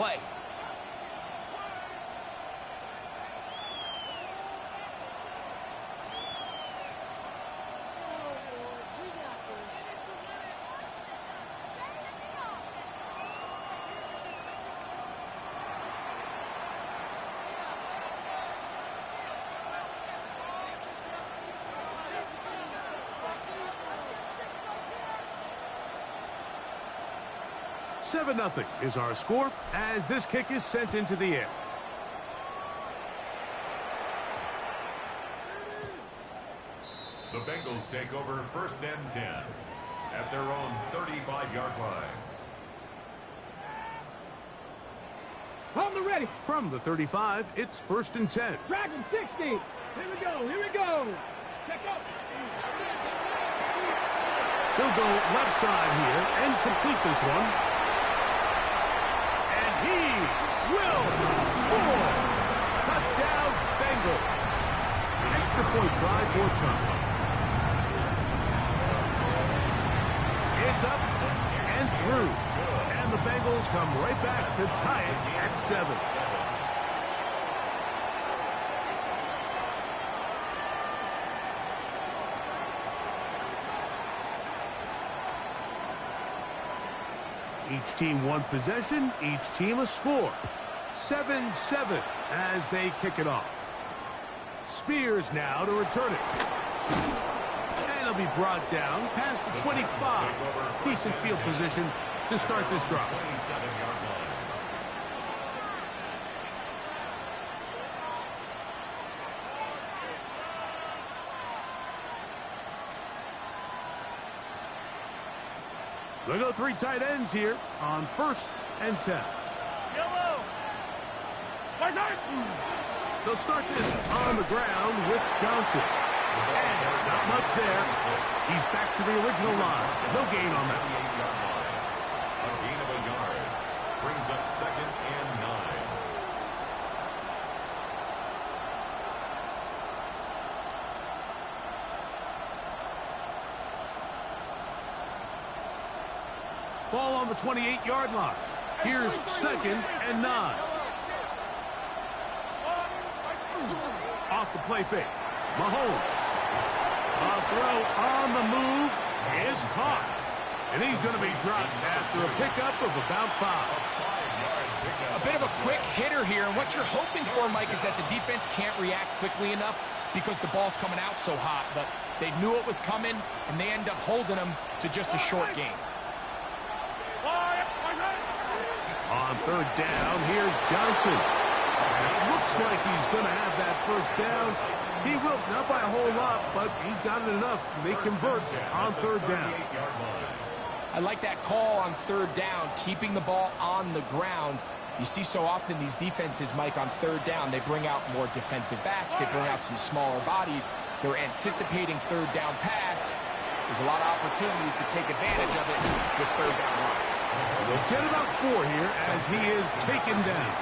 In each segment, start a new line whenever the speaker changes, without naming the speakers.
play.
Seven 0 is our score as this kick is sent into the air.
The Bengals take over 1st and 10 at their own 35-yard line.
On the ready.
From the 35, it's 1st and 10.
Dragon 60. Here we go. Here we go. Check up.
He'll go left side here and complete this one. And he will score. Touchdown, Bengals. Extra point try forthcoming. It's up and through. And the Bengals come right back to tie it at 7. Each team one possession, each team a score. 7-7 as they kick it off. Spears now to return it. And it'll be brought down past the 25. Decent field position to start this drive. They'll go 3 tight ends here on 1st and 10.
Yellow.
They'll start this on the ground with Johnson. And not much there. He's back to the original line. No gain on that.
A gain of a yard brings up 2nd and 9.
Ball on the 28-yard line. Here's 2nd and 9. Off the play fake. Mahomes. A throw on the move is caught. And he's going to be dropped after a pickup of about 5.
A bit of a quick hitter here, and what you're hoping for, Mike, is that the defense can't react quickly enough because the ball's coming out so hot. But they knew it was coming, and they end up holding them to just a short gain.
On 3rd down, here's Johnson. And it looks like he's going to have that 1st down. He will, not by a whole lot, but he's got it enough. They convert on 3rd down.
I like that call on 3rd down, keeping the ball on the ground. You see so often these defenses, Mike, on 3rd down, they bring out more defensive backs. They bring out some smaller bodies. They're anticipating 3rd down pass. There's a lot of opportunities to take advantage of it with 3rd down run.
They'll get about 4 here as he is taken down.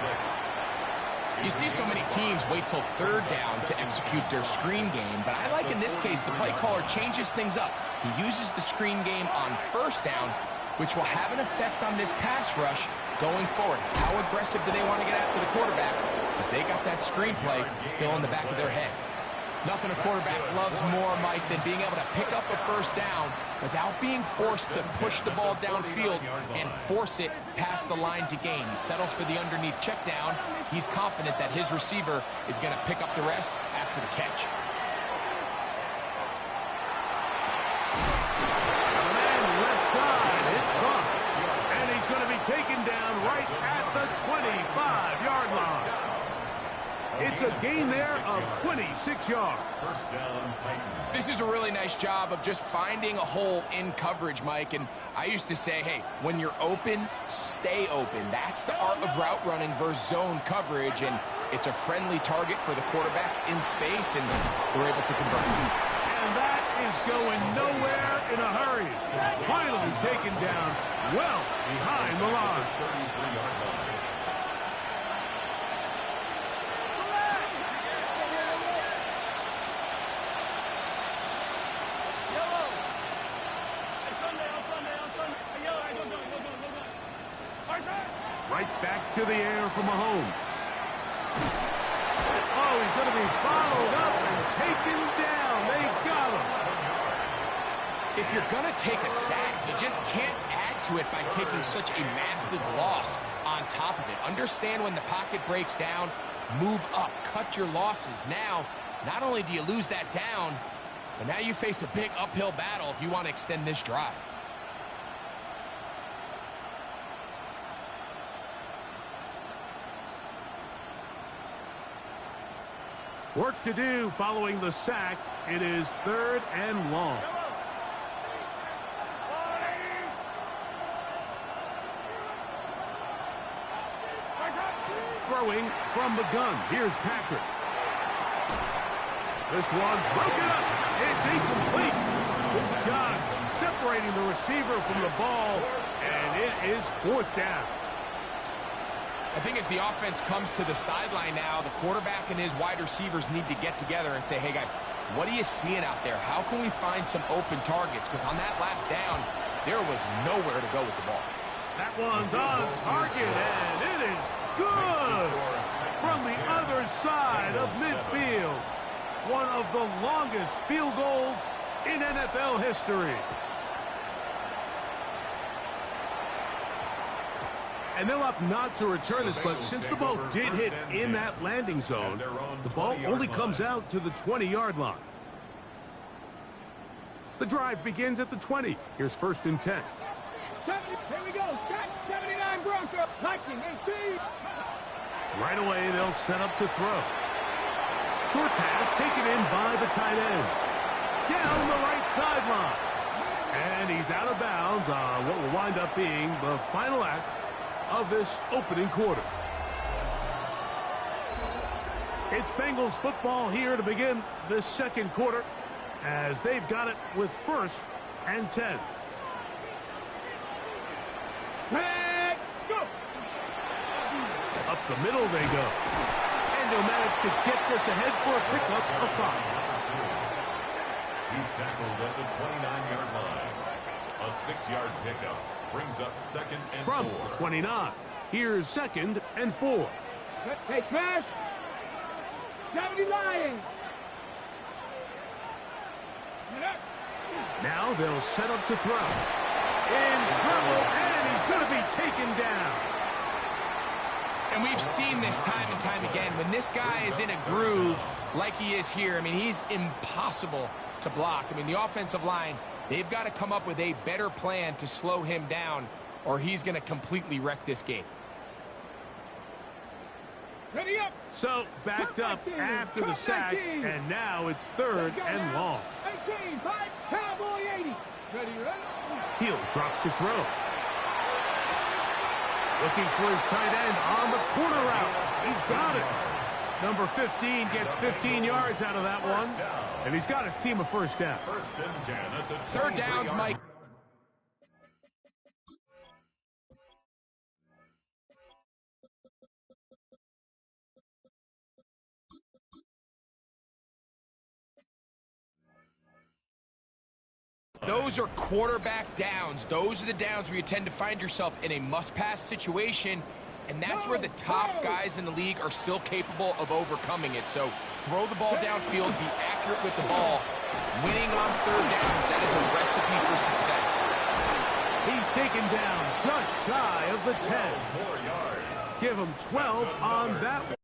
You see so many teams wait till 3rd down to execute their screen game, but I like in this case the play caller changes things up. He uses the screen game on 1st down, which will have an effect on this pass rush going forward. How aggressive do they want to get after the quarterback? Because they got that screen play still in the back of their head. Nothing a quarterback loves more, Mike, than being able to pick up a 1st down without being forced to push the ball downfield and force it past the line to gain. He settles for the underneath check down. He's confident that his receiver is going to pick up the rest after the catch.
The man left side, it's caught. And he's going to be taken down right at the 25-yard line. It's a gain there of 26 yards.
1st down, Titans.
This is a really nice job of just finding a hole in coverage, Mike. And I used to say, hey, when you're open, stay open. That's the art of route running versus zone coverage. And it's a friendly target for the quarterback in space, and they're able to convert.
And that is going nowhere in a hurry. Finally taken down well behind the line.
33-yard line.
Right back to the air for Mahomes. Oh, he's going to be followed up and taken down. They got him.
If you're going to take a sack, you just can't add to it by taking such a massive loss on top of it. Understand when the pocket breaks down, move up, cut your losses. Now, not only do you lose that down, but now you face a big uphill battle if you want to extend this drive.
Work to do following the sack. It is 3rd and long. Throwing from the gun. Here's Patrick. This one broken up. It's incomplete. Good job separating the receiver from the ball, and it is 4th down.
I think as the offense comes to the sideline now, the quarterback and his wide receivers need to get together and say, hey, guys, what are you seeing out there? How can we find some open targets? Because on that last down, there was nowhere to go with the ball.
That one's on target, and it is good from the other side of midfield. One of the longest field goals in NFL history. And they'll opt not to return this, but since the ball did hit in that landing zone, the ball only comes out to the 20-yard line. The drive begins at the 20. Here's 1st and 10.
Here we go. 79 Broncos. Liking 18.
Right away, they'll set up to throw. Short pass taken in by the tight end. Down the right sideline. And he's out of bounds on what will wind up being the final act of this opening quarter. It's Bengals football here to begin the 2nd quarter as they've got it with 1st and 10.
Let's go.
Up the middle they go. And they'll manage to get this ahead for a pickup of 5.
He's tackled at the 29-yard line. A 6-yard pickup brings up 2nd and 4.
From the 29. Here's 2nd and 4.
Hey, smash. 70 Lions.
Now they'll set up to throw. In trouble, and he's going to be taken down.
And we've seen this time and time again. When this guy is in a groove like he is here, I mean, he's impossible to block. I mean, the offensive line, they've got to come up with a better plan to slow him down, or he's going to completely wreck this game.
Ready up.
So, backed up after the sack, and now it's 3rd and long.
18, 5, Cowboy 80. Ready.
He'll drop to throw. Looking for his tight end on the corner route. He's got it. Number 15 gets 15 yards out of that one, and he's got his team a 1st down.
1st and 10 at the
3rd downs, Mike. Those are quarterback downs. Those are the downs where you tend to find yourself in a must-pass situation, and that's where the top guys in the league are still capable of overcoming it. So throw the ball downfield, be accurate with the ball. Winning on 3rd downs, that is a recipe for success.
He's taken down just shy of the 10. Give him 12 on that one.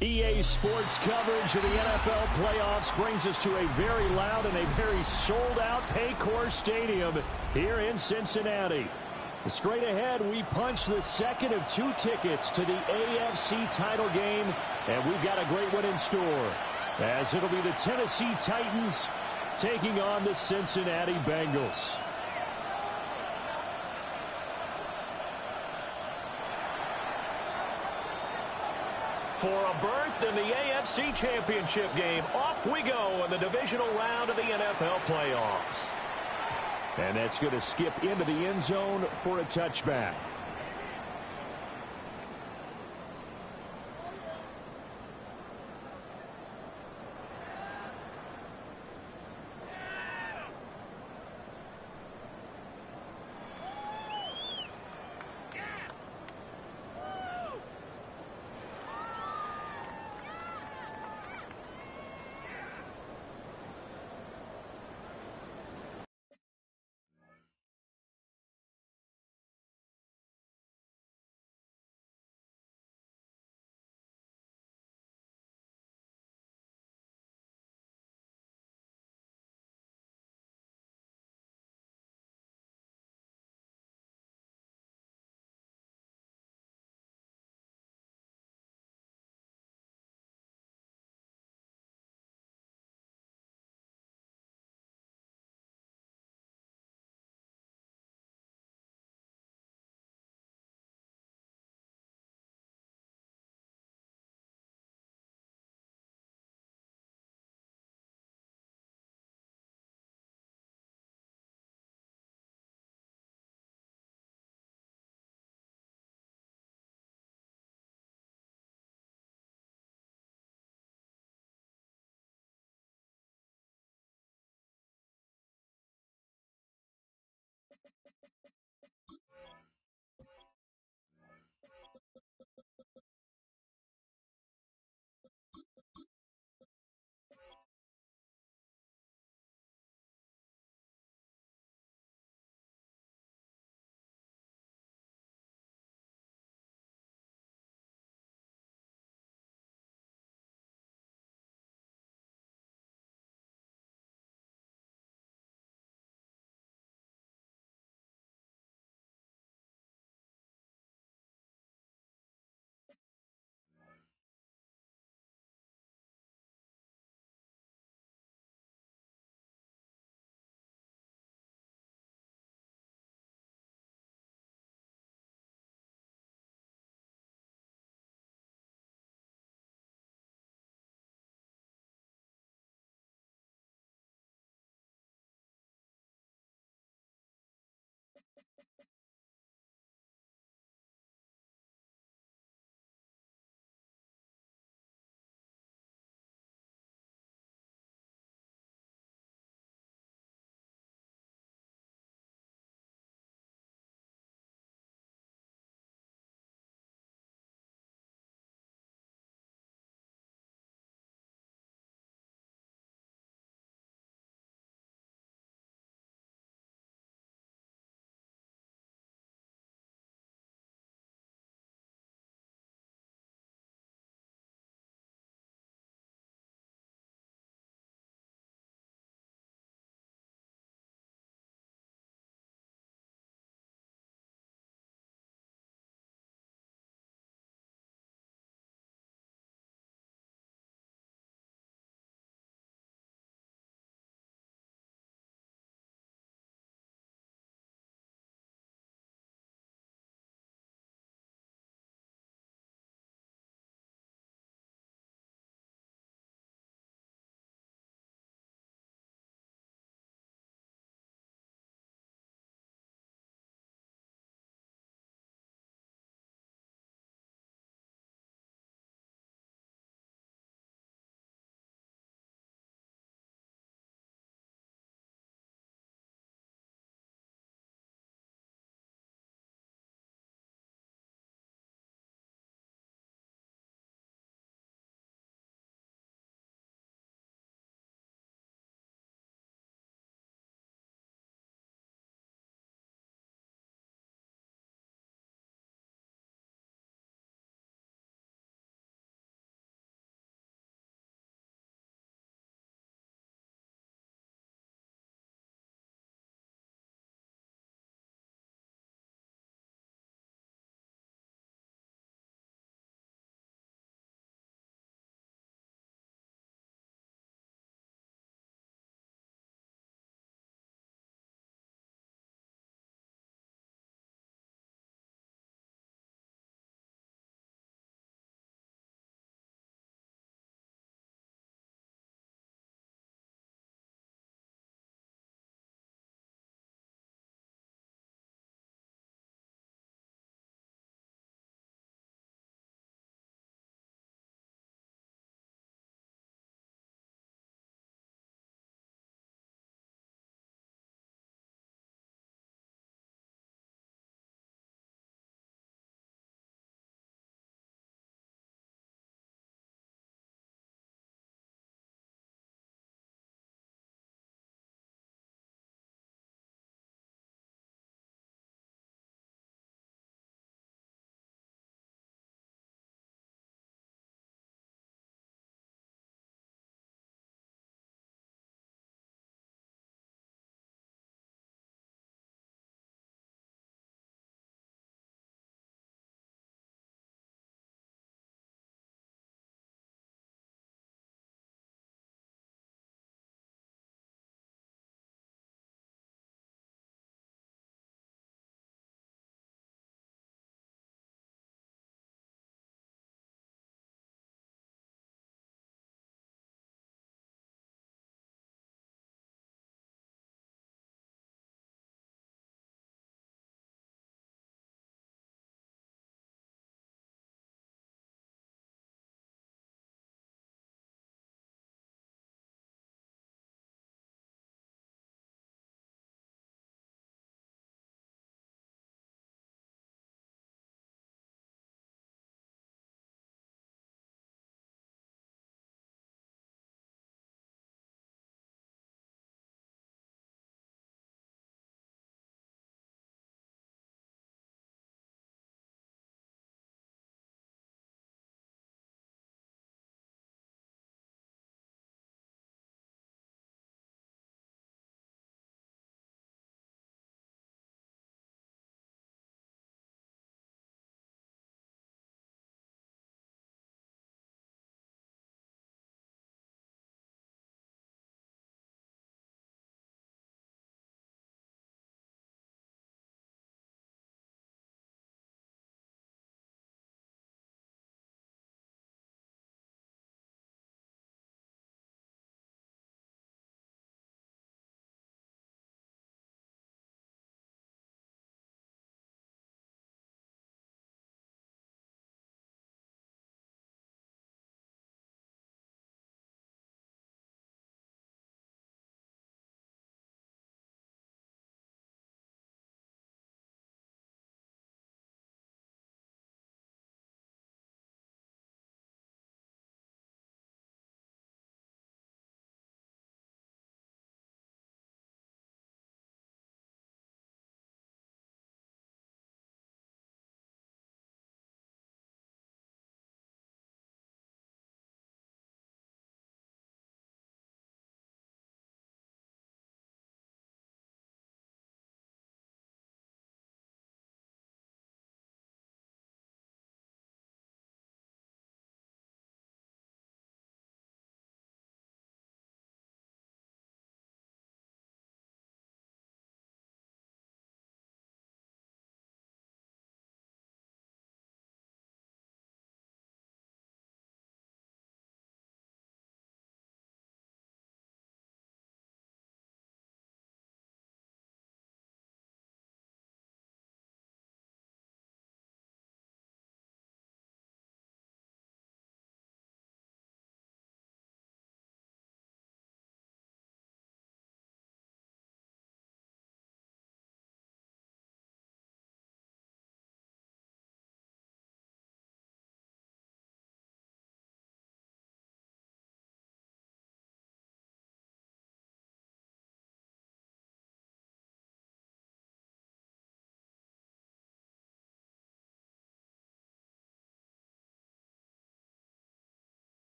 EA Sports coverage of the NFL playoffs brings us to a very loud and a very sold-out Paycor Stadium here in Cincinnati. Straight ahead, we punch the second of 2 tickets to the AFC title game, and we've got a great one in store, as it'll be the Tennessee Titans taking on the Cincinnati Bengals. For a berth in the AFC Championship game, off we go in the divisional round of the NFL playoffs. And that's going to skip into the end zone for a touchback.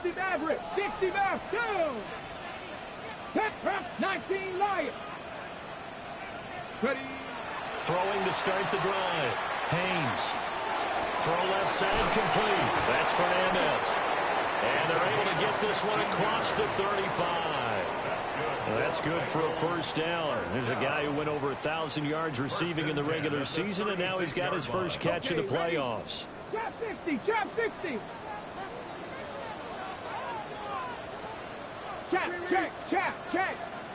60 Maverick, 60 Mav, 2. 10 Prep, 19 Lion. Ready.
Throwing to start the drive. Haynes. Throw left side complete. That's Fernandez. And they're able to get this one across the 35. That's good for a first down. There's a guy who went over 1,000 yards receiving in the regular season, and now he's got his first catch of the playoffs.
Chop 60, chop 60. Check.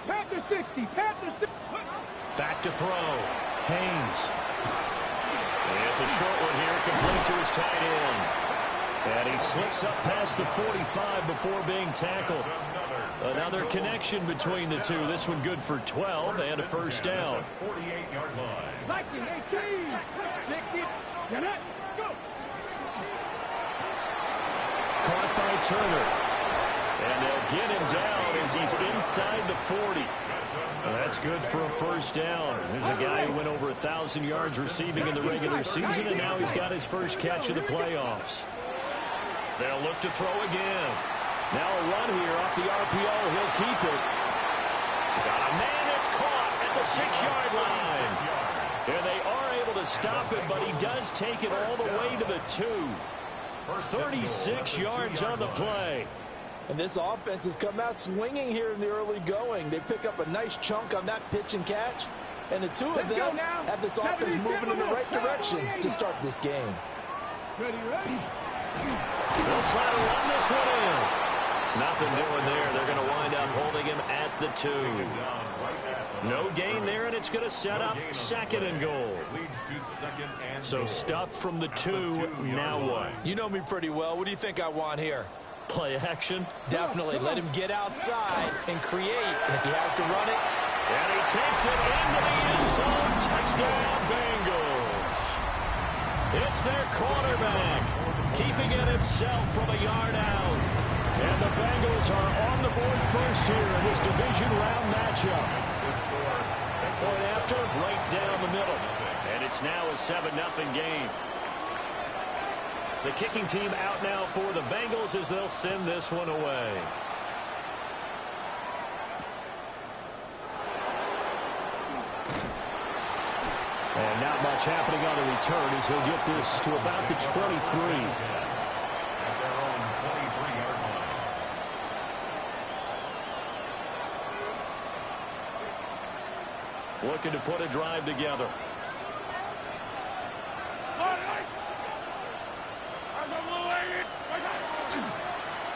Panther 60, Panther 60.
Back to throw. Haynes. It's a short one here, complete to his tight end. And he slips up past the 45 before being tackled. Another connection between the two. This one good for 12 and a first down.
48-yard line.
Lightning 18. 60. Cannot go.
Caught by Turner. And they'll get him down as he's inside the 40. That's good for a first down. There's a guy who went over 1,000 yards receiving in the regular season, and now he's got his first catch of the playoffs. They'll look to throw again. Now a run here off the RPO. He'll keep it. Got a man that's caught at the 6-yard line. And they are able to stop it, but he does take it all the way to the 2. 36 yards on the play.
And this offense has come out swinging here in the early going. They pick up a nice chunk on that pitch and catch. And the two of them have this offense moving in the right direction to start this game.
Ready.
They'll try to run this one in. Nothing doing there. They're going to wind up holding him at the 2. No gain there, and it's going to set up 2nd and goal. So stuff from the 2. Now what?
You know me pretty well. What do you think I want here?
Play action?
Definitely. Let him get outside and create. And if he has to run it.
And he takes it into the end zone. Touchdown, Bengals. It's their quarterback, keeping it himself from a yard out. And the Bengals are on the board first here in this division round matchup. Point after, right down the middle. And it's now a 7-0 game. The kicking team out now for the Bengals as they'll send this one away. And not much happening on the return as he'll get this to about the 23. Looking to put a drive together.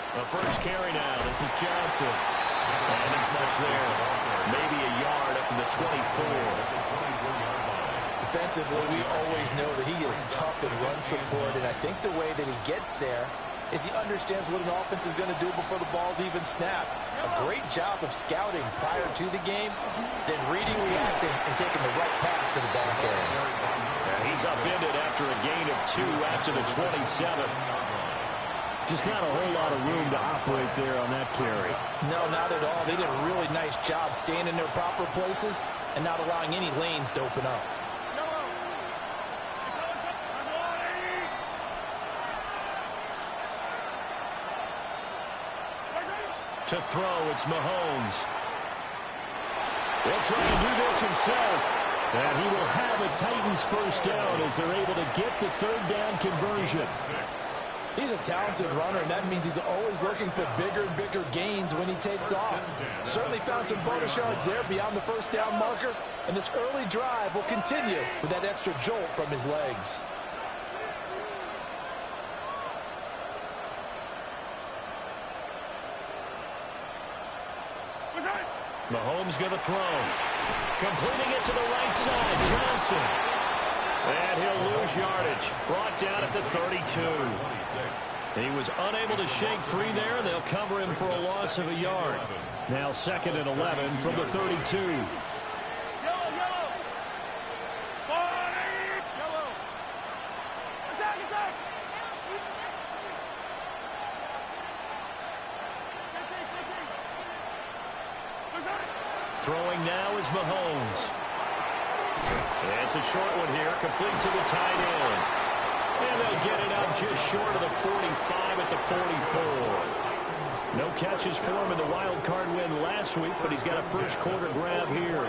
The first carry now. This is Johnson. And not much there. Maybe a yard up to the 24.
Defensively, we always know that he is tough in run support, and I think the way that he gets there is he understands what an offense is going to do before the ball's even snapped. A great job of scouting prior to the game, then reading, reacting, and taking the right path to the ball carrier.
And he's upended after a gain of 2 after the 27. Just not a whole lot of room to operate there on that carry.
No, not at all. They did a really nice job staying in their proper places and not allowing any lanes to open up.
To throw, it's Mahomes. He'll try to do this himself. And he will have a Titans first down as they're able to get the 3rd down conversion.
He's a talented runner, and that means he's always looking for bigger and bigger gains when he takes off. Certainly found some bonus yards there beyond the first down marker, and this early drive will continue with that extra jolt from his legs.
Mahomes going to throw. Completing it to the right side, Johnson. And he'll lose yardage. Brought down at the 32. He was unable to shake free there. They'll cover him for a loss of a yard. Now 2nd and 11 from the 32. Throwing now is Mahomes. It's a short one here, complete to the tight end. And they'll get it up just short of the 45 at the 44. No catches for him in the wild card win last week, but he's got a first quarter grab here.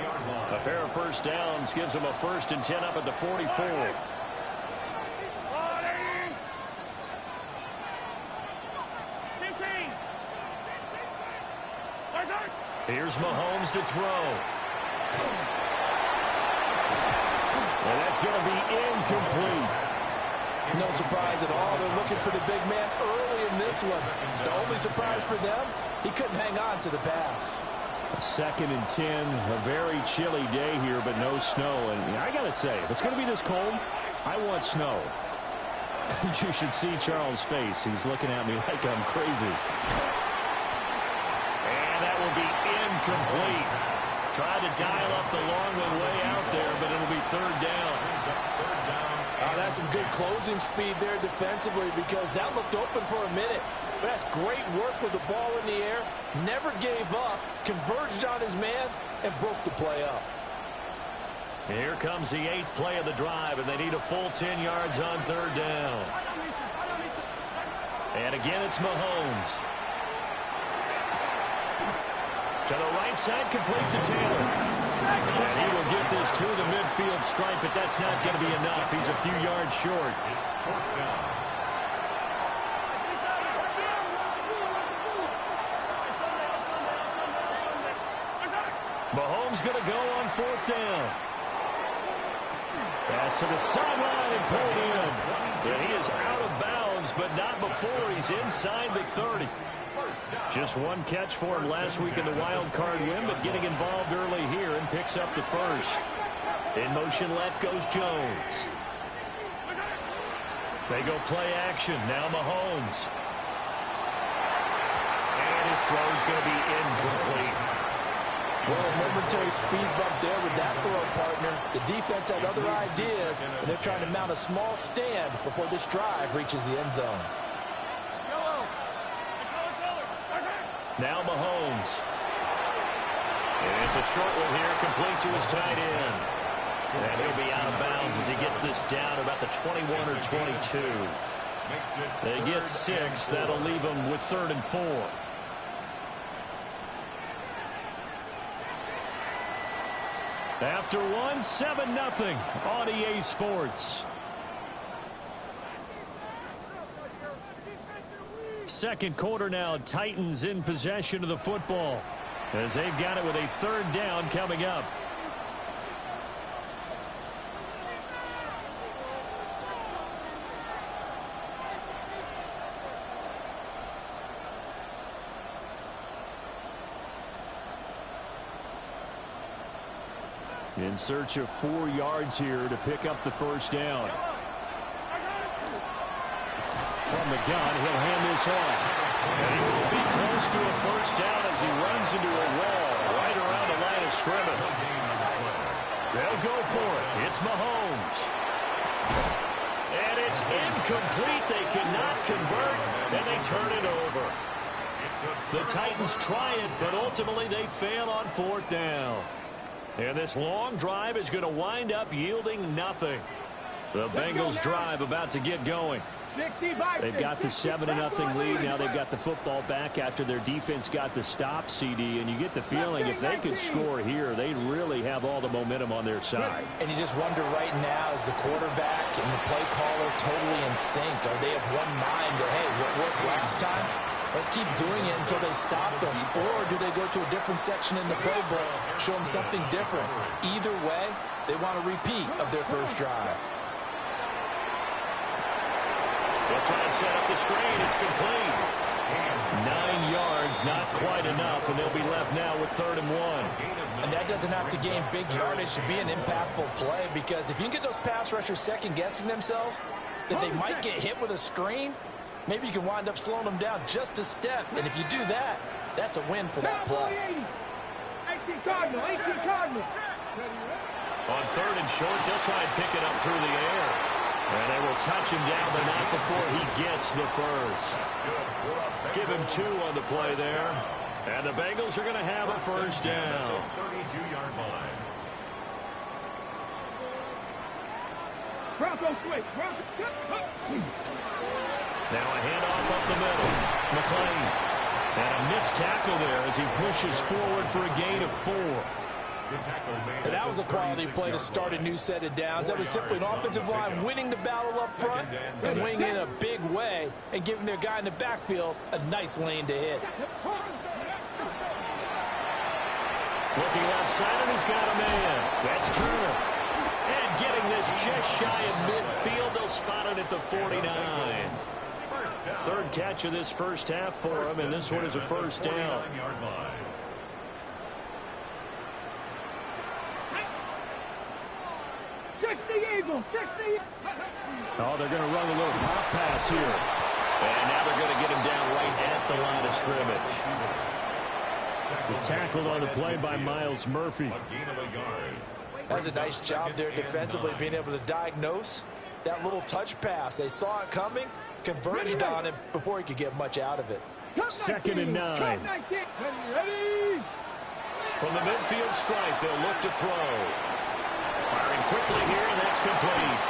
A pair of first downs gives him a 1st and 10 up at the 44. Here's Mahomes to throw. And that's going to be incomplete.
No surprise at all. They're looking for the big man early in this one. The only surprise for them, he couldn't hang on to the pass.
2nd and 10, a very chilly day here, but no snow. And I got to say, if it's going to be this cold, I want snow. You should see Charles' face. He's looking at me like I'm crazy. And that will be incomplete. Tried to dial up the long one way out there, but it'll be 3rd down.
Oh, that's some good closing speed there defensively, because that looked open for a minute. But that's great work with the ball in the air. Never gave up, converged on his man, and broke the play up.
Here comes the 8th play of the drive, and they need a full 10 yards on 3rd down. And again, it's Mahomes. To the right side, complete to Taylor. And he will get this to the midfield stripe, but that's not going to be enough. He's a few yards short.
It's 4th down.
Mahomes going to go on 4th down. Pass to the sideline and pulled in. And he is out of bounds, but not before he's inside the 30. Just one catch for him last week in the wild card win, but getting involved early here and picks up the 1st. In motion left goes Jones. They go play action. Now Mahomes. And his throw is going to be incomplete.
Well, a momentary speed bump there with that throw, partner. The defense had other ideas, and they're trying to mount a small stand before this drive reaches the end zone.
Now Mahomes. And it's a short one here, complete to his tight end. And he'll be out of bounds as he gets this down about the 21 or 22. They get 6. That'll leave them with 3rd and 4. After one, 7-0 on EA Sports. Second quarter now, Titans in possession of the football as they've got it with a 3rd down coming up. In search of 4 yards here to pick up the 1st down. From the gun, he'll hand this off. And he will be close to a 1st down as he runs into a wall right around the line of scrimmage. They'll go for it. It's Mahomes. And it's incomplete. They cannot convert, and they turn it over. The Titans try it, but ultimately they fail on 4th down. And this long drive is going to wind up yielding nothing. The Bengals drive about to get going. They've got the 7-0 lead. Now they've got the football back after their defense got the stop, CD. And you get the feeling if they can score here, they really have all the momentum on their side.
And you just wonder right now, is the quarterback and the play caller totally in sync? Are they of one mind that, hey, what worked last time? Let's keep doing it until they stop us. Or do they go to a different section in the playbook, show them something different? Either way, they want a repeat of their first drive.
They'll try and set up the screen. It's complete. 9 yards, not quite enough, and they'll be left now with 3rd and 1.
And that doesn't have to gain big yardage to be an impactful play, because if you can get those pass rushers second-guessing themselves, that they might get hit with a screen, maybe you can wind up slowing them down just a step. And if you do that, that's a win for that play.
18 Cardinal.
On 3rd and short, they'll try and pick it up through the air. And they will touch him down, but not before he gets the 1st. Give him 2 on the play there. And the Bengals are going to have a 1st down.
32-yard line.
Bronco switch.
Now a handoff up the middle. McClain. And a missed tackle there as he pushes forward for a gain of 4.
And that was a quality play to start a new set of downs. That was simply an offensive line winning the battle up front, swinging in a big way, and giving their guy in the backfield a nice lane to hit.
Looking outside, and he's got a man. That's Turner. And getting this just shy of midfield, they'll spot it at the 49. Third catch of this first half for him, and this one is a first down. Oh, they're going to run a little pop pass here. And now they're going to get him down right at the line of scrimmage. Tackled on the play by Miles Murphy.
That's a nice job there defensively, being able to diagnose that little touch pass. They saw it coming, converged on him before he could get much out of it.
2nd and 9. From the midfield stripe, they'll look to throw. Firing quickly here, and that's complete.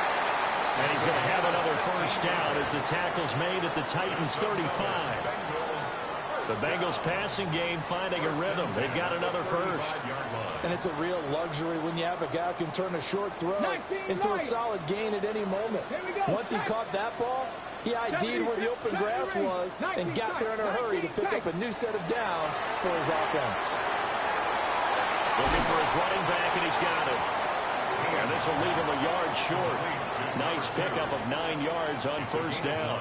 And he's going to have another first down as the tackle's made at the Titans' 35. The Bengals passing game finding a rhythm. They've got another first.
And it's a real luxury when you have a guy who can turn a short throw into a solid gain at any moment. Once he caught that ball, he ID'd where the open grass was and got there in a hurry to pick up a new set of downs for his offense.
Looking for his running back, and he's got it. And this will leave him a yard short. Nice pickup of 9 yards on first down.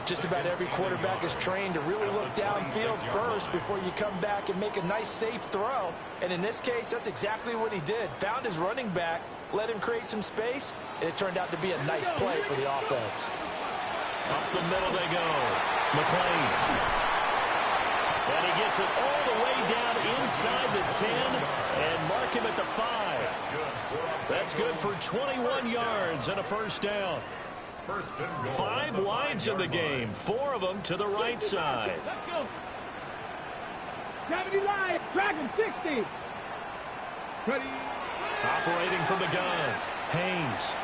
Just about every quarterback is trained to really look downfield first before you come back and make a nice, safe throw. And in this case, that's exactly what he did. Found his running back, let him create some space, and it turned out to be a nice play for the offense.
Up the middle they go. McLean. And he gets it all the way down inside the 10 and mark him at the 5. That's good for 21 yards and a first down. 5 wides in the game, 4 of them to the right side.
Let's go. 70 line, Dragon 60. Ready.
Operating from the gun, Haynes.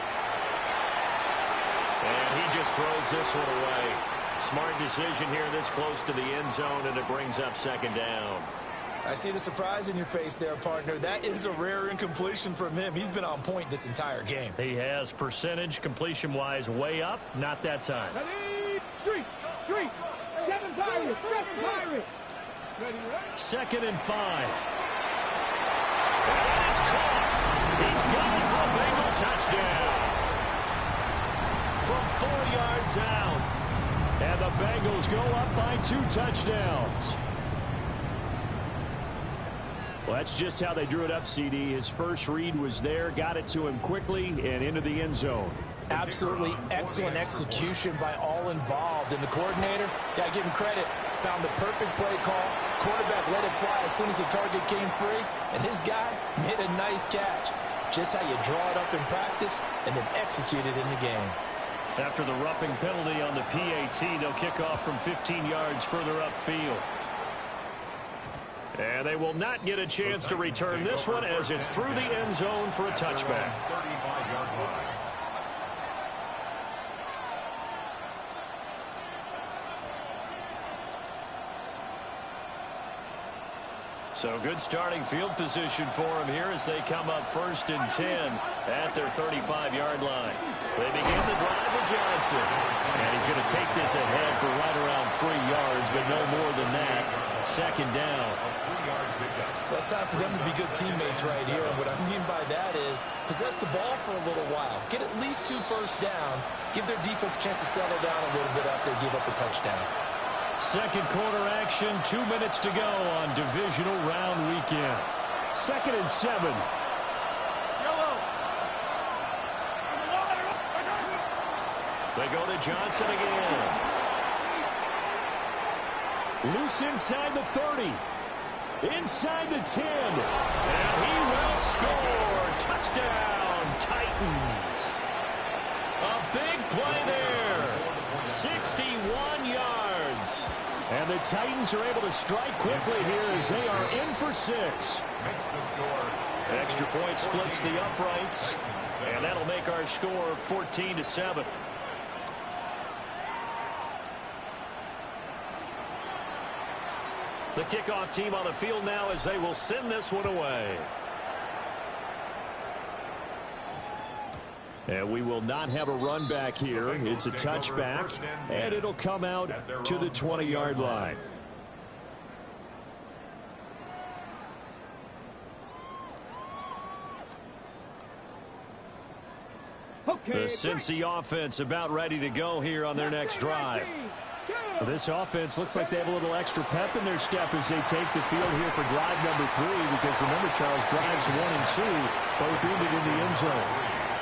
And he just throws this one away. Smart decision here this close to the end zone, and it brings up 2nd down.
I see the surprise in your face there, partner. That is a rare incompletion from him. He's been on point this entire game.
He has percentage completion-wise way up. Not that time.
Ready. 3. 7 Pirates. 7 Pirates. Ready.
2nd and 5. And that is caught. He's got it for a Bengal touchdown. From 4 yards out. And the Bengals go up by 2 touchdowns. Well, that's just how they drew it up, CD. His first read was there, got it to him quickly, and into the end zone.
Absolutely excellent execution by all involved. And the coordinator, gotta give him credit, found the perfect play call. Quarterback let it fly as soon as the target came free, and his guy made a nice catch. Just how you draw it up in practice and then execute it in the game.
After the roughing penalty on the PAT, they'll kick off from 15 yards further upfield. And they will not get a chance to return this one as it's through the end zone for a touchback.
35-yard line.
So good starting field position for them here as they come up 1st and 10 at their 35-yard line. They begin the drive with Johnson. And he's going to take this ahead for right around 3 yards, but no more than that. 2nd down.
Well, it's time for them to be good teammates right here. And what I mean by that is possess the ball for a little while. Get at least 2 first downs. Give their defense a chance to settle down a little bit after they give up a touchdown.
Second quarter action, 2 minutes to go on divisional round weekend. 2nd and 7. They go to Johnson again. Loose inside the 30. Inside the 10. And he will score. Touchdown, Titans. A big play there. 61 yards. And the Titans are able to strike quickly here as they are in for 6.
Makes the score.
Extra point splits the uprights. And that'll make our score 14-7. The kickoff team on the field now as they will send this one away. And we will not have a run back here. It's a touchback, and it'll come out to the 20-yard line. The Cincy offense about ready to go here on their next drive. This offense looks like they have a little extra pep in their step as they take the field here for drive number 3, because remember, Charles, drives 1 and 2 both ended in the end zone.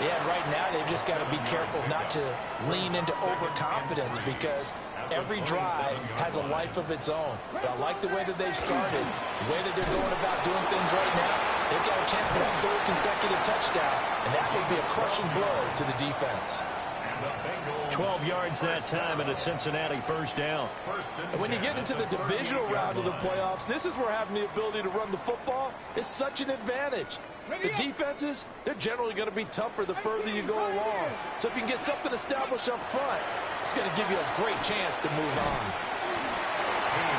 Yeah, right now they've just got to be careful not to lean into overconfidence, because every drive has a life of its own. But I like the way that they've started, the way that they're going about doing things right now. They've got a chance for that 3rd consecutive touchdown, and that would be a crushing blow to the defense.
12 yards that time and a Cincinnati first down.
And when you get into the divisional round of the playoffs, this is where having the ability to run the football is such an advantage. The defenses, they're generally going to be tougher the further you go along. So if you can get something established up front, it's going to give you a great chance to move on.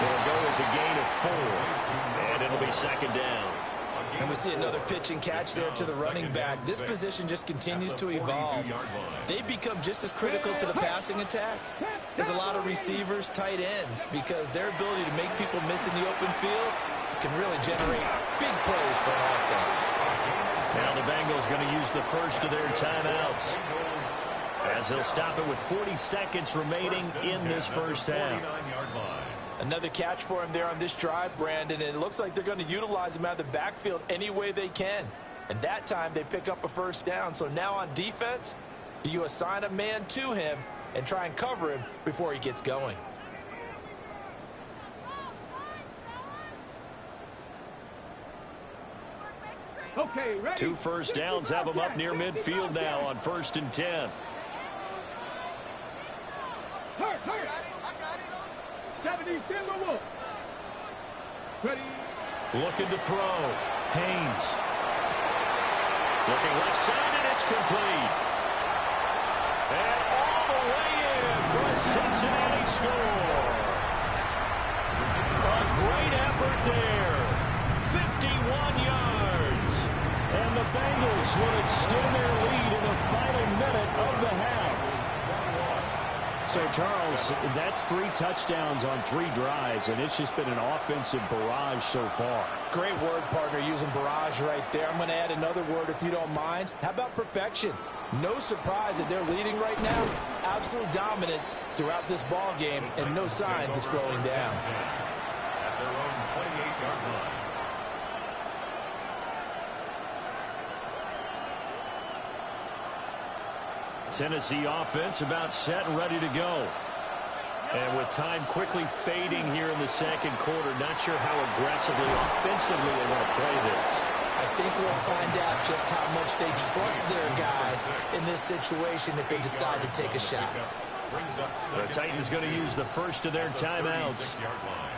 It'll go as a gain of 4, and it'll be 2nd down.
And we see another pitch and catch there to the running back. This position just continues to evolve. They become just as critical to the passing attack as a lot of receivers, tight ends, because their ability to make people miss in the open field can really generate big plays for an offense.
Now the Bengals going to use the first of their timeouts, as they'll stop it with 40 seconds remaining in this first half.
Another catch for him there on this drive, Brandon, and it looks like they're going to utilize him out of the backfield any way they can. And that time they pick up a first down. So now on defense, do you assign a man to him and try and cover him before he gets going?
Okay, ready.
2 first downs have them up near midfield now on 1st and 10.
Hurt. 70, stand the wolf. Ready.
Looking to throw. Haynes. Looking left side, and it's complete. And all the way in for a Cincinnati score. A great effort there. 51 yards. And the Bengals will extend their lead in the final minute of the half. So, Charles, that's 3 touchdowns on 3 drives, and it's just been an offensive barrage so far.
Great word, partner, using barrage right there. I'm going to add another word if you don't mind. How about perfection? No surprise that they're leading right now. Absolute dominance throughout this ball game, and no signs of slowing down.
At their own 28-yard line.
Tennessee offense about set and ready to go. And with time quickly fading here in the 2nd quarter, not sure how aggressively, offensively they want to play this.
I think we'll find out just how much they trust their guys in this situation if they decide to take a shot.
The Titans going to use the first of their timeouts,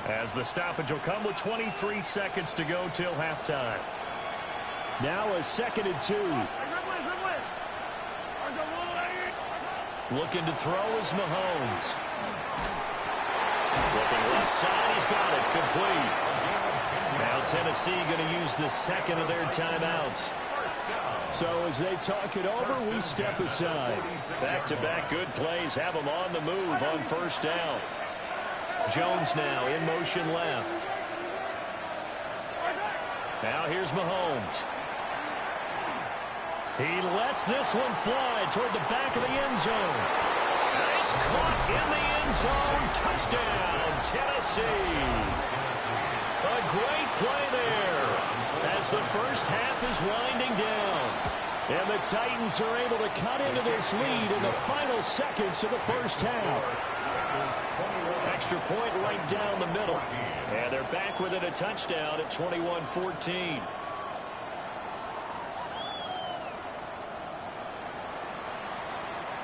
as the stoppage will come with 23 seconds to go till halftime. Now a 2nd and 2. Looking to throw is Mahomes. Looking left side, he's got it, complete. Now Tennessee going to use the 2nd of their timeouts. So as they talk it over, we step aside. Back-to-back good plays have them on the move on 1st down. Jones now in motion left. Now here's Mahomes. He lets this one fly toward the back of the end zone. And it's caught in the end zone. Touchdown, Tennessee. A great play there as the first half is winding down. And the Titans are able to cut into this lead in the final seconds of the first half. Extra point right down the middle. And they're back within a touchdown at 21-14.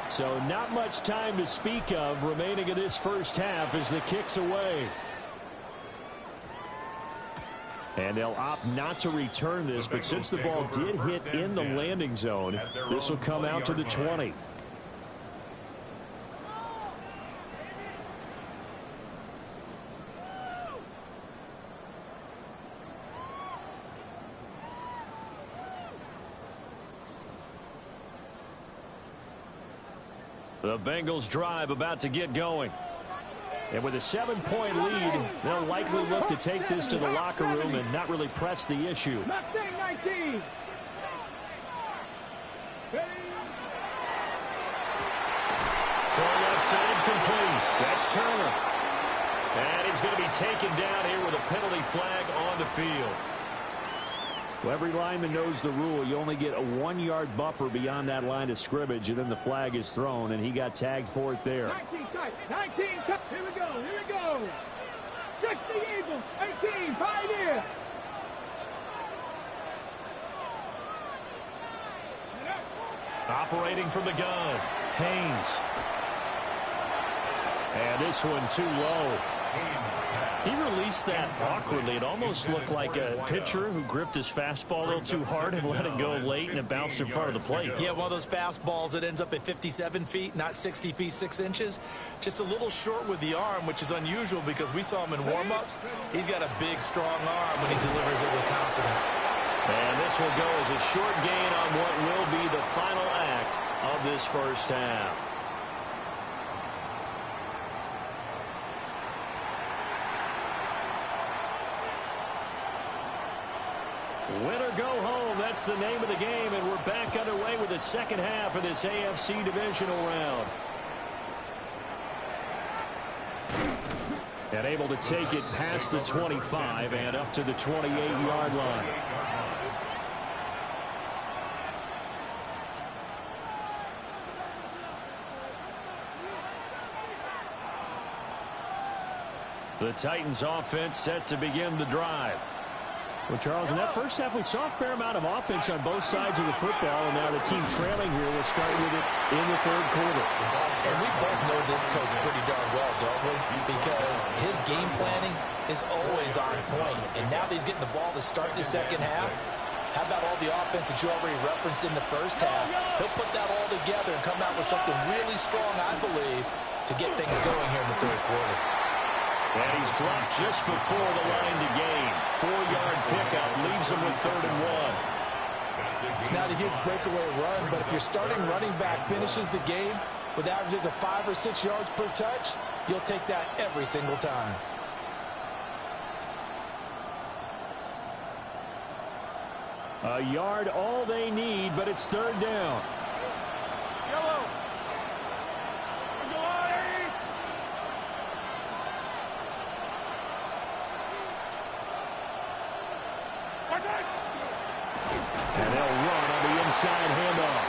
So not much time to speak of remaining in this first half as the kick's away. And they'll opt not to return this, but since the ball did hit in the landing zone, this will come out to the 20. The Bengals drive about to get going. And with a 7-point lead, they'll likely look to take this to the locker room and not really press the issue.
Mustang 19.
Throw left side complete. That's Turner. And he's going to be taken down here with a penalty flag on the field. Well, every lineman knows the rule. You only get a 1-yard buffer beyond that line of scrimmage, and then the flag is thrown, and he got tagged for it there.
19 tight. 19 tight. Here we go. Here we go. 60 Eagles. 18. Pioneer.
Operating from the gun. Haynes. And this one too low. He released that awkwardly. It almost looked like a pitcher who gripped his fastball a little too hard and let it go late, and it bounced in front of the plate.
Yeah, one of those fastballs that ends up at 57 feet, not 60 feet, 6 inches. Just a little short with the arm, which is unusual because we saw him in warm-ups. He's got a big, strong arm when he delivers it with confidence.
And this will go as a short gain on what will be the final act of this first half. Win or go home, that's the name of the game, and we're back underway with the second half of this AFC divisional round. And able to take it past the 25 and up to the 28-yard line. The Titans offense set to begin the drive. Well, Charles, in that first half, we saw a fair amount of offense on both sides of the football, and now the team trailing here will start with it in the third quarter.
And we both know this coach pretty darn well, don't we? Because his game planning is always on point. And now that he's getting the ball to start the second half, how about all the offense that you already referenced in the first half? He'll put that all together and come out with something really strong, I believe, to get things going here in the third quarter.
And he's dropped just before the line to gain. 4-yard pickup leaves him with 3rd and 1.
It's not a huge breakaway run, but if your starting running back finishes the game with averages of 5 or 6 yards per touch, you'll take that every single time.
A yard all they need, but it's 3rd down.
Yellow.
And they'll run on the inside handoff.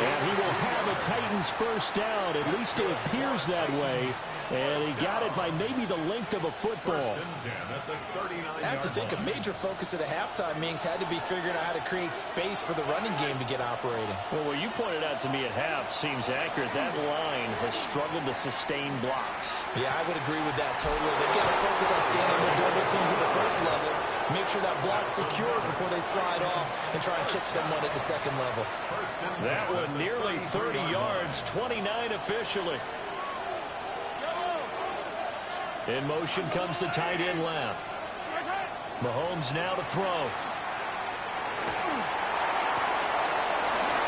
And he will have a Titans first down. At least it appears that way. And he got it by maybe the length of a football.
I have to think a major focus at a halftime meetings had to be figuring out how to create space for the running game to get operating.
Well, what you pointed out to me at half seems accurate. That line has struggled to sustain blocks.
Yeah, I would agree with that totally. They've got to focus on standing their double teams at the first level, make sure that block's secured before they slide off and try and chip someone at the second level.
That one nearly 30 yards, 29 officially. In motion comes the tight end left. Mahomes now to throw.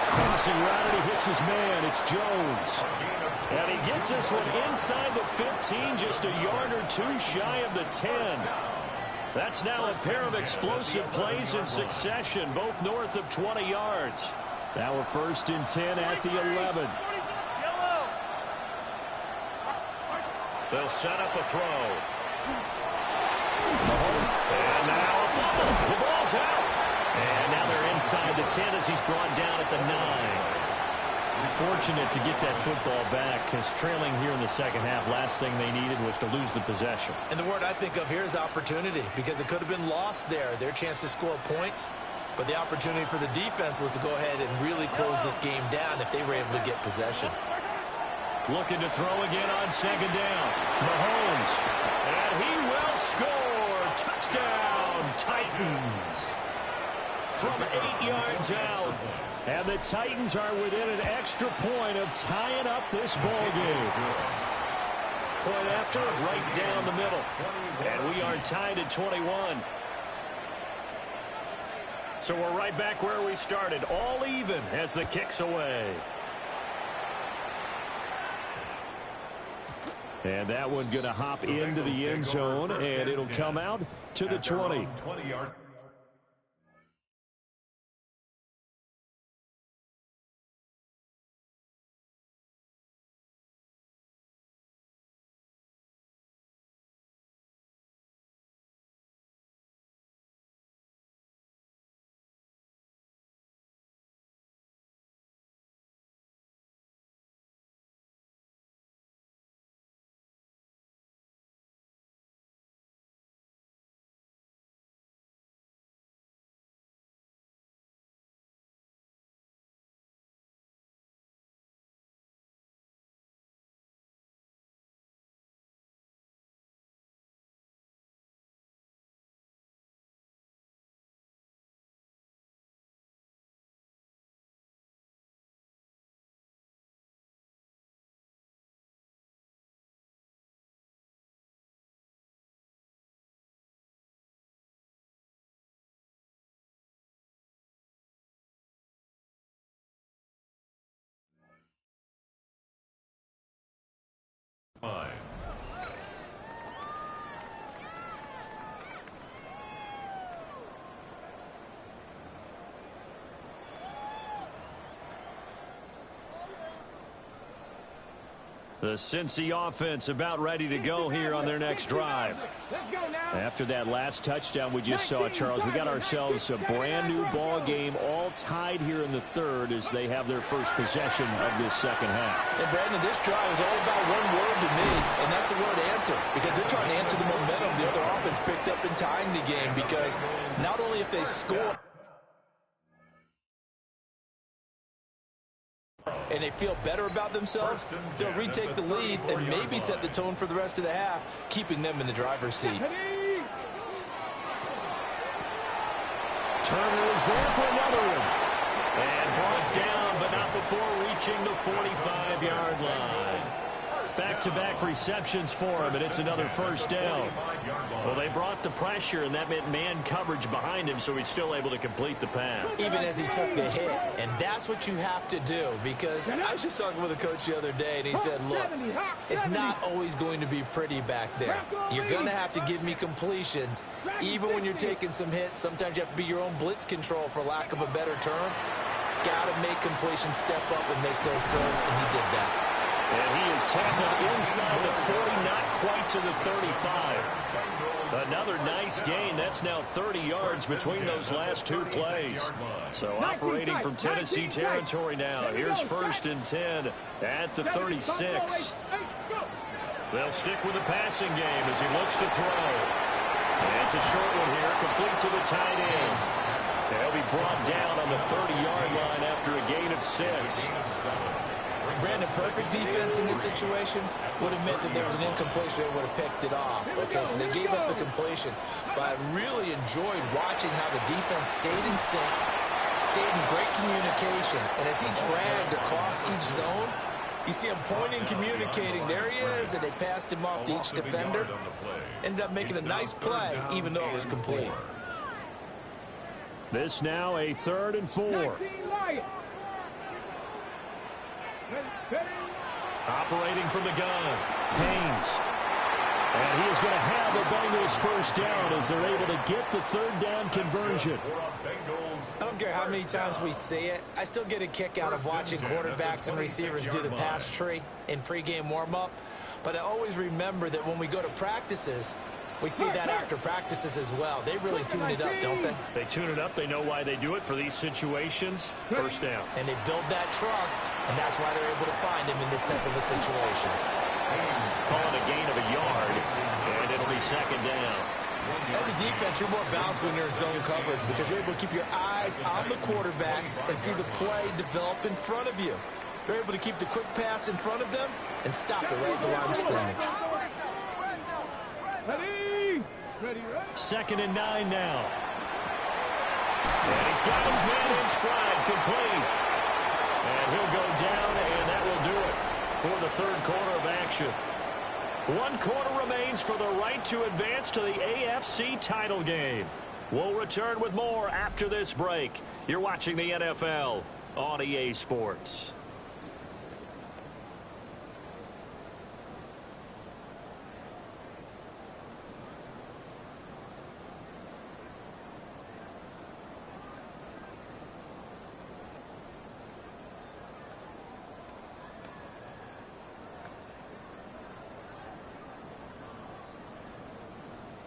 Crossing route, and he hits his man. It's Jones. And he gets this one inside the 15, just a yard or two shy of the 10. That's now a pair of explosive plays in succession, both north of 20 yards. Now a 1st and 10 at the 11. They'll set up a throw. And now a fumble. The ball's out. And now they're inside the 10 as he's brought down at the 9. Fortunate to get that football back, because trailing here in the second half, last thing they needed was to lose the possession.
And the word I think of here is opportunity, because it could have been lost there. Their chance to score points. But the opportunity for the defense was to go ahead and really close this game down if they were able to get possession.
Looking to throw again on 2nd down. Mahomes. And he will score. Touchdown, Titans. From 8 yards out. And the Titans are within an extra point of tying up this ball game. Point after, right down the middle. And we are tied at 21. So we're right back where we started. All even as the kick's away. And that one going to hop into the end zone, and it'll come out to the 20.
20-yard. Fine.
The Cincy offense about ready to go here on their next drive. After that last touchdown we just saw, Charles, we got ourselves a brand new ball game, all tied here in the third as they have their first possession of this second half.
And Brandon, this drive is all about one word to me, and that's the word answer, because they're trying to answer the momentum the other offense picked up in tying the game, because not only if they score and they feel better about themselves, they'll retake the lead and maybe set the tone for the rest of the half, keeping them in the driver's seat.
Turner is there for another one. And brought down, but not before reaching the 45-yard line. Back-to-back receptions for him, and it's another first down. Well, they brought the pressure, and that meant man coverage behind him, so he's still able to complete the pass.
Even as he took the hit, and that's what you have to do, because I was just talking with a coach the other day, and he said, look, it's not always going to be pretty back there. You're going to have to give me completions, even when you're taking some hits. Sometimes you have to be your own blitz control, for lack of a better term. Got to make completions, step up, and make those throws, and he did that.
And he is tackled inside the 40, not quite to the 35. Another nice gain. That's now 30 yards between those last two plays. So operating from Tennessee territory now. Here's 1st and 10 at the 36. They'll stick with the passing game as he looks to throw. And it's a short one here, complete to the tight end. They'll be brought down on the 30-yard line after a gain of 6.
Brandon, perfect defense in this situation would have meant that there was an incompletion. They would have picked it off. Okay, so they gave up the completion. But I really enjoyed watching how the defense stayed in sync, stayed in great communication. And as he dragged across each zone, you see him pointing, communicating. There he is, and they passed him off to each defender. Ended up making a nice play, even though it was complete.
This now a 3rd and 4. Operating from the gun, Haynes. And he is going to have the Bengals first down as they're able to get the 3rd down conversion.
I don't care how many times we see it. I still get a kick out of watching quarterbacks and receivers do the pass tree in pregame warm-up. But I always remember that when we go to practices, we see that after practices as well. They really tune it up, don't they?
They tune it up. They know why they do it for these situations. First down.
And they build that trust, and that's why they're able to find him in this type of a situation.
Calling a gain of a yard, and it'll be 2nd down.
As a defense, you're more balanced when you're in zone coverage because you're able to keep your eyes on the quarterback and see the play develop in front of you. You're able to keep the quick pass in front of them and stop it right at the line of scrimmage.
2nd and 9 now. And he's got his man in stride, complete. And he'll go down, and that will do it for the 3rd quarter of action. 1 quarter remains for the right to advance to the AFC title game. We'll return with more after this break. You're watching the NFL on EA Sports.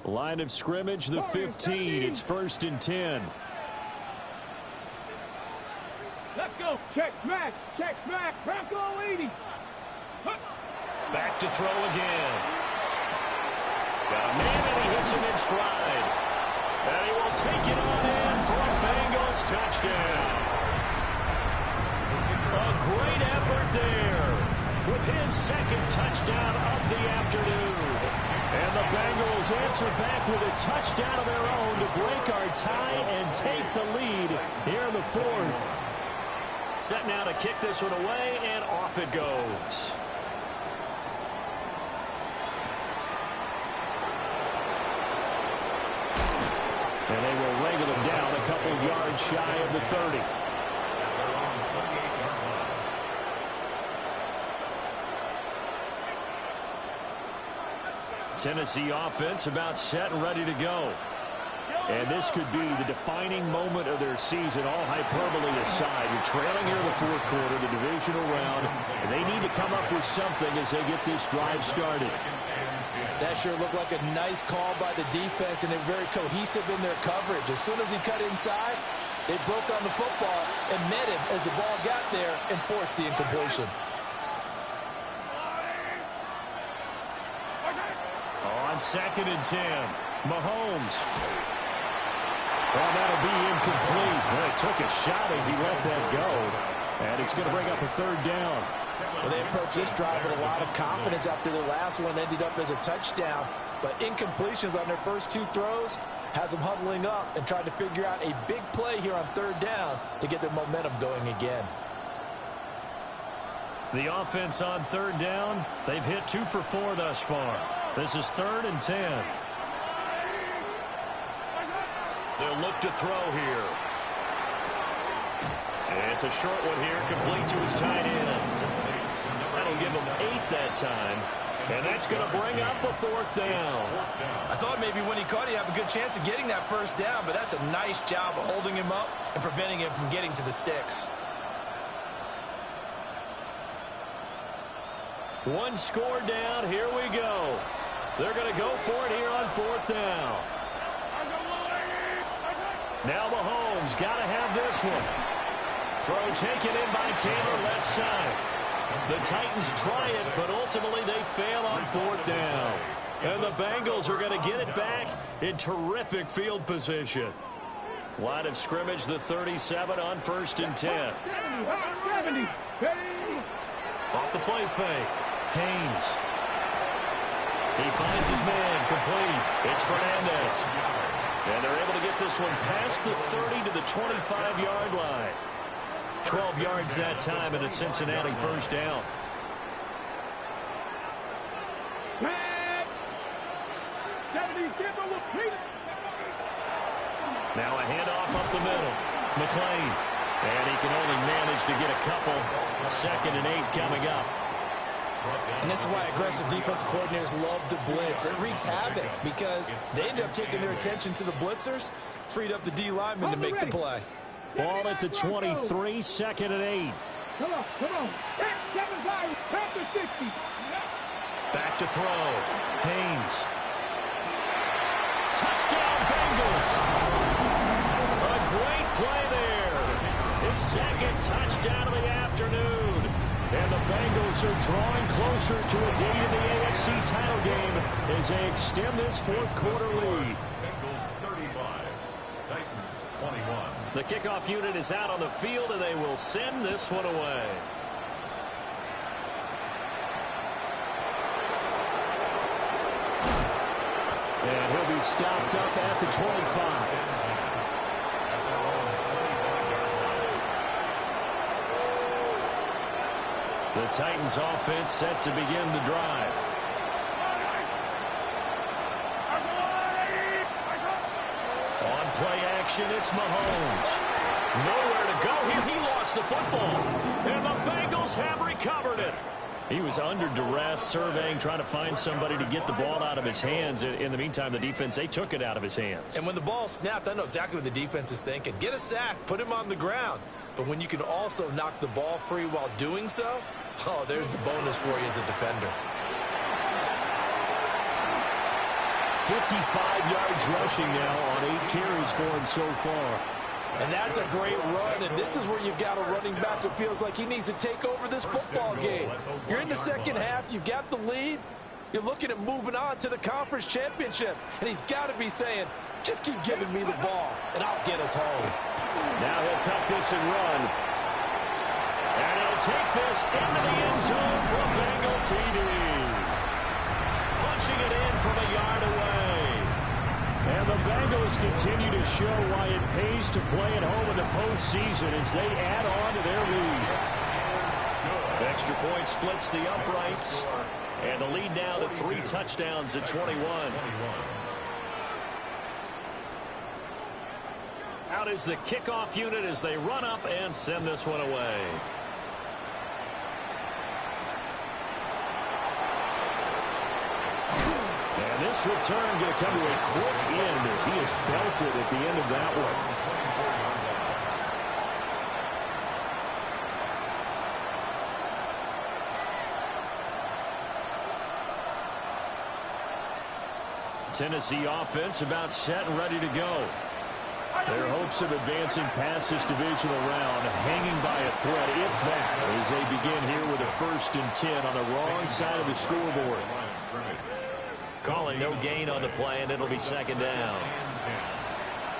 Line of scrimmage, the 15. It's 1st and 10.
Let's go. Check smack. Check smack. Bronco 80.
Back to throw again. Got a man, and he hits him in stride. And he will take it on in for a Bengals touchdown. A great effort there with his second touchdown of the afternoon. And the Bengals answer back with a touchdown of their own to break our tie and take the lead here in the 4th. Set now to kick this one away, and off it goes. And they will wrangle him down a couple of yards shy of the 30. Tennessee offense about set and ready to go. And this could be the defining moment of their season, all hyperbole aside. You're trailing here in the 4th quarter, the divisional round, and they need to come up with something as they get this drive started.
That sure looked like a nice call by the defense, and they're very cohesive in their coverage. As soon as he cut inside, they broke on the football and met him as the ball got there and forced the incompletion.
On 2nd and 10, Mahomes. Well, that'll be incomplete. Well, it took a shot as he let that go. And it's going to bring up a 3rd down.
Well, they approached this drive with a lot of confidence after their last one ended up as a touchdown. But incompletions on their first 2 throws has them huddling up and trying to figure out a big play here on 3rd down to get their momentum going again.
The offense on 3rd down, they've hit 2 for 4 thus far. This is 3rd and 10. They'll look to throw here. And it's a short one here, complete to his tight end. That'll give him 8 that time. And that's going to bring up a 4th down.
I thought maybe when he caught, he'd have a good chance of getting that 1st down, but that's a nice job of holding him up and preventing him from getting to the sticks.
One score down. Here we go. They're going to go for it here on 4th down. Now Mahomes got to have this one. Throw taken in by Taylor, left side. The Titans try it, but ultimately they fail on 4th down. And the Bengals are going to get it back in terrific field position. Line of scrimmage, the 37 on 1st and 10.
70.
Off the play fake. Haynes. He finds his man, complete. It's Fernandez. And they're able to get this one past the 30 to the 25-yard line. 12 yards that time, and a Cincinnati 1st down. Now a handoff up the middle. McLean. And he can only manage to get a couple. 2nd and 8 coming up.
And this is why aggressive defensive coordinators love to blitz. It wreaks havoc because they end up taking their attention to the blitzers, freed up the D linemen to make the play.
Ball at the 23, 2nd and 8.
Come on. Back to 60.
Back to throw. Haynes. Touchdown, Bengals. A great play there. His 2nd touchdown of the afternoon. And the Bengals are drawing closer to a date in the AFC title game as they extend this 4th quarter lead.
Bengals 35, Titans 21.
The kickoff unit is out on the field, and they will send this one away. And he'll be stopped up at the 25. The Titans offense set to begin the drive. On play action, it's Mahomes. Nowhere to go here. He lost the football. And the Bengals have recovered it. He was under duress, surveying, trying to find somebody to get the ball out of his hands. In the meantime, the defense, they took it out of his hands.
And when the ball snapped, I know exactly what the defense is thinking. Get a sack, put him on the ground. But when you can also knock the ball free while doing so, oh, there's the bonus for you as a defender.
55 yards rushing now on 8 carries for him so far.
And that's a great run, and this is where you've got a running back who feels like he needs to take over this football game. You're in the second half, you've got the lead, you're looking at moving on to the conference championship, and he's got to be saying, just keep giving me the ball, and I'll get us home.
Now he'll tuck this and run. And he'll take this into the end zone for a Bengal TD. Punching it in from a yard away. And the Bengals continue to show why it pays to play at home in the postseason as they add on to their lead. Extra point splits the uprights. And the lead now to 3 touchdowns at 21. Out is the kickoff unit as they run up and send this one away. And this return going to come to a quick end as he is belted at the end of that one. Tennessee offense about set and ready to go. Their hopes of advancing past this divisional round hanging by a thread, if that, as they begin here with a 1st and 10 on the wrong side of the scoreboard. Calling no gain on the play, and it'll be 2nd down.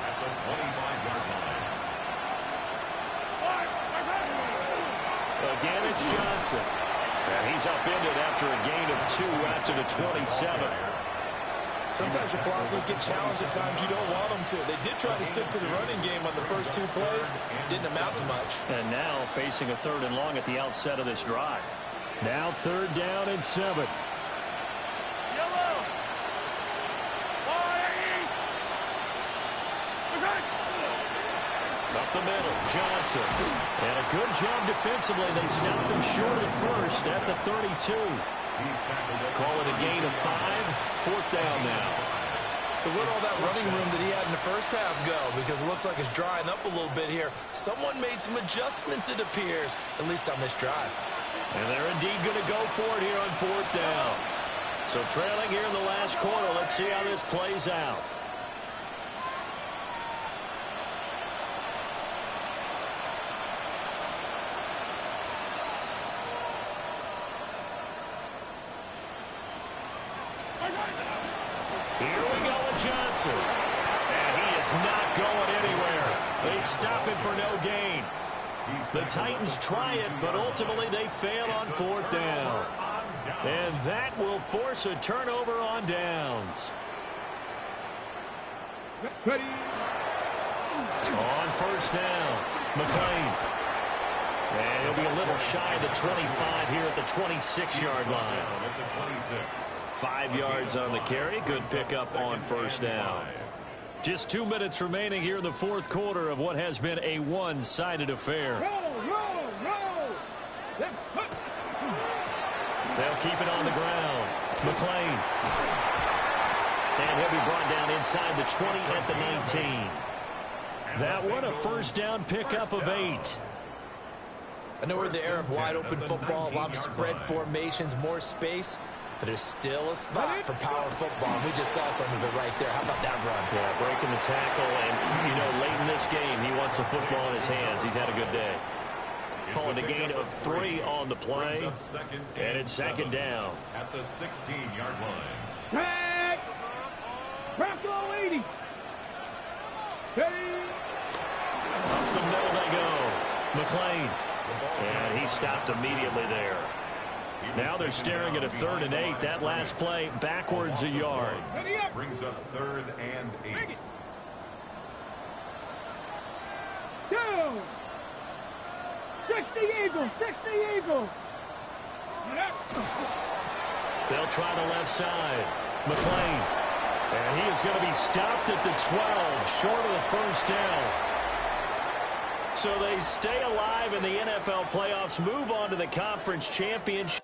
At the 25-yard line.
Again, it's Johnson. And he's upended after a gain of 2 after the 27.
Sometimes your philosophies get challenged at times you don't want them to. They did try to stick to the running game on the first 2 plays. Didn't amount to much.
And now facing a 3rd and long at the outset of this drive. Now 3rd down and 7. Up the middle, Johnson. And a good job defensively. They stopped him short of the 1st at the 32. Call it a gain of 5. 4th down now.
So where'd all that running room that he had in the first half go? Because it looks like it's drying up a little bit here. Someone made some adjustments, it appears, at least on this drive.
And they're indeed going to go for it here on 4th down. So trailing here in the last quarter. Let's see how this plays out. Here we go with Johnson. And he is not going anywhere. They stop him for no gain. The Titans try it, but ultimately they fail on 4th down. And that will force a turnover on downs. On 1st down, McLean. And he'll be a little shy of the 25 here at the 26-yard line. 5 yards on the carry. Good pickup on 1st down. Just 2 minutes remaining here in the 4th quarter of what has been a one-sided affair. They'll keep it on the ground. McLean. And he'll be brought down inside the 20 at the 19. That one a 1st down pickup of 8.
I know we're in the era of wide-open football, a lot of spread formations, more space. But there's still a spot for power football. And we just saw some of it right there. How about that run?
Yeah, breaking the tackle. And, you know, late in this game, he wants the football in his hands. He's had a good day. Calling a gain of 3 on the play. And it's 2nd down.
At the 16-yard line.
Tag! Craft 80! Steady!
Up the middle they go. McLean. And he stopped immediately there. Now they're staring at a 3rd and 8. That last play backwards a yard.
Brings up 3rd and 8.
Down! 60 Eagles! 60 Eagles!
They'll try the left side. McLean. And he is going to be stopped at the 12, short of the 1st down. So they stay alive in the NFL playoffs, move on to the conference championship.